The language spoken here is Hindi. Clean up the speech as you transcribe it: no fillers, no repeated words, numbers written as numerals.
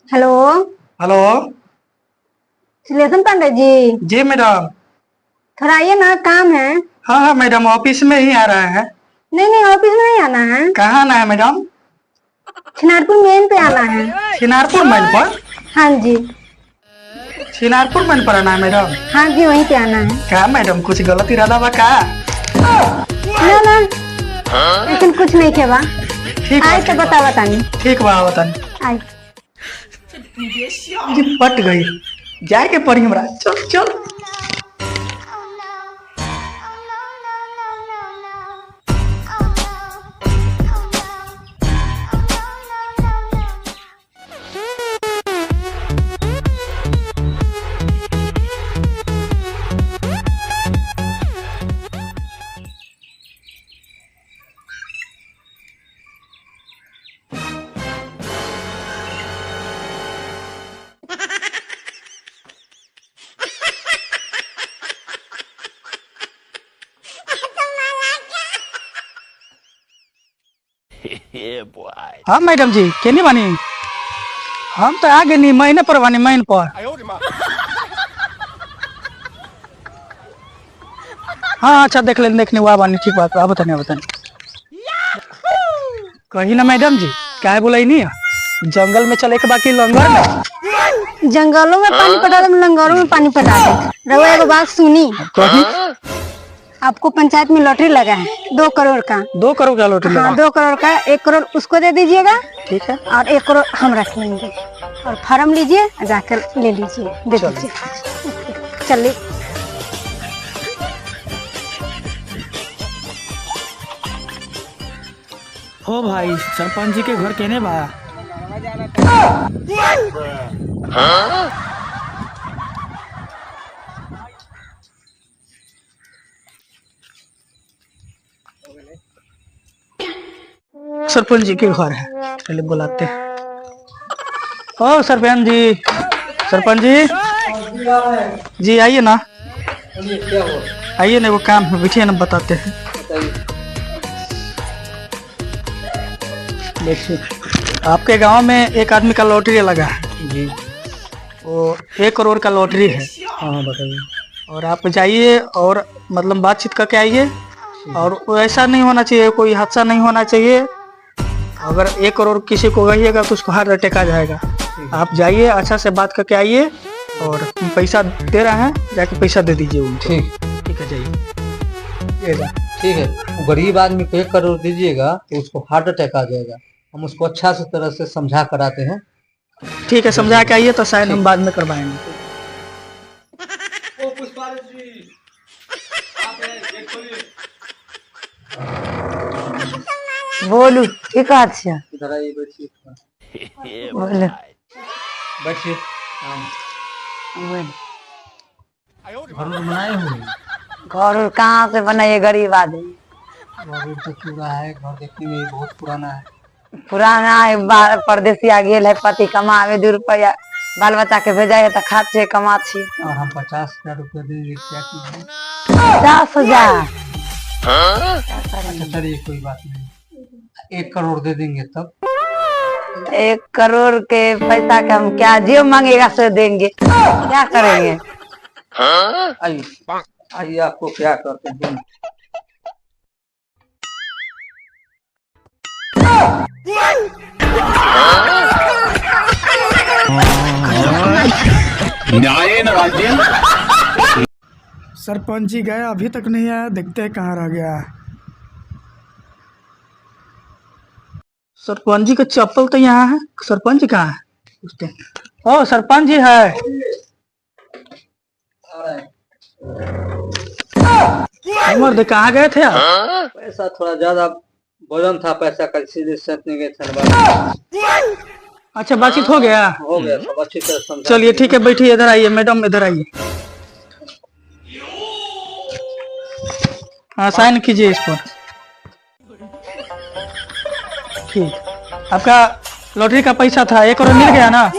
हेलो। हेलो। श्रीलेशन पांडे जी। जी मैडम। थोड़ा आइए ना, काम है। हाँ हाँ मैडम, ऑफिस में ही आ रहे हैं। नहीं नहीं, ऑफिस में नहीं आना है। कहाँ आना है मैडम? छिनारपुर मेन पे आना है। छिनारपुर मैन पर? हाँ जी। छिनारपुर मैन पर आना है मैडम? हाँ जी, वहीं पे आना है। क्या मैडम, कुछ गलत इरादा बा का? ना ना, लेकिन कुछ नहीं खेबा। ठीक आए तो बा। बतानी। ठीक बा बतानी। आए। जी पट गई। जाए के पड़ी हमरा, चल चल। हाँ मैडम जी, केनी बानी? हम तो आगे नहीं, महीने पर बानी, महीने पर। हाँ अच्छा, देख लें, देखने हुआ बानी। ठीक बात, आप बताने बताने। कही ना मैडम जी, क्या बोला ही नहीं है? जंगल में चले के बाकी लंगर में। जंगलों में पानी पटा दे, लंगरों में पानी पटा दे। रहुआ एगो बात सुनी। कही। आपको पंचायत में लॉटरी लगा है 2 करोड़ का। 2 करोड़ का लॉटरी लगा? हाँ, 2 करोड़ का। 1 करोड़ उसको दे दीजिएगा। ठीक है। और 1 करोड़ हम रख लेंगे। और फार्म लीजिए, जाकर ले लीजिए, दे दीजिए। चलिए। हो भाई, सरपंच जी के घर केने बा? सरपंच जी के घर है, पहले बुलाते हैं। ओ सरपंच जी, सरपंच जी, जी आइए ना। आइए ना, वो काम है, बैठिए ना, बताते हैं। देखिए, आपके गांव में एक आदमी का लॉटरी लगा है जी। वो 1 करोड़ का लॉटरी है। हाँ बताइए। और आप जाइए और मतलब बातचीत करके आइए। और ऐसा नहीं होना चाहिए, कोई हादसा नहीं होना चाहिए। अगर 1 करोड़ किसी को कहिएगा तो उसको हार्ट अटैक आ जाएगा। आप जाइए, अच्छा से बात करके आइए। और हम पैसा दे रहे हैं, जाके पैसा दे दीजिए उनको। ठीक। ठीक है, जाइए। ठीक है, वो गरीब आदमी को 1 करोड़ दीजिएगा तो उसको हार्ट अटैक आ जाएगा। हम उसको अच्छा से तरह से समझा कराते हैं। ठीक है, समझा के आइए तो शायद हम बाद में करवाएंगे। बोलू की कहा छियै? इधर आइए, बैठिए। बोलू बैठिए। बोलू। घर में बनाए हुए हैं। घर उर कहाँ से बनाइए, गरीब आदमी। घर तो पूरा है, घर देखने में बहुत पुराना है। पुराना है, परदेसिया गेल है पति कमावे 2 रुपया बाल बच्चा के भेजा तो खा छियै, कमा छियै। और हम 50,000 रुपया देंगे, क्या कीजिए? 50,000? अच्छा चलिए, कोई बात नहीं, 1 करोड़ दे देंगे तब। 1 करोड़ के पैसा का हम क्या, जो मांगेगा सो देंगे, क्या करेंगे? आइए आइए, आपको क्या करते हैं। न्याय न राज्य। सरपंच जी गए, अभी तक नहीं आया, देखते हैं कहाँ रह गया। सरपंच जी का चप्पल तो यहाँ है, सरपंच जी कहाँ है? पूछते हैं। ओ सरपंच जी है। उमर दे, कहाँ गए थे आप? पैसा थोड़ा ज्यादा वजन था, पैसा का, इसीलिए सटने गए थे। अच्छा, बातचीत हो गया? हो गया, सब अच्छी तरह समझा। चलिए ठीक है, बैठिए, इधर आइए मैडम, इधर आइए। हाँ, साइन कीजिए इस पर। ठीक, आपका लॉटरी का पैसा था 1 करोड़ मिल गया ना?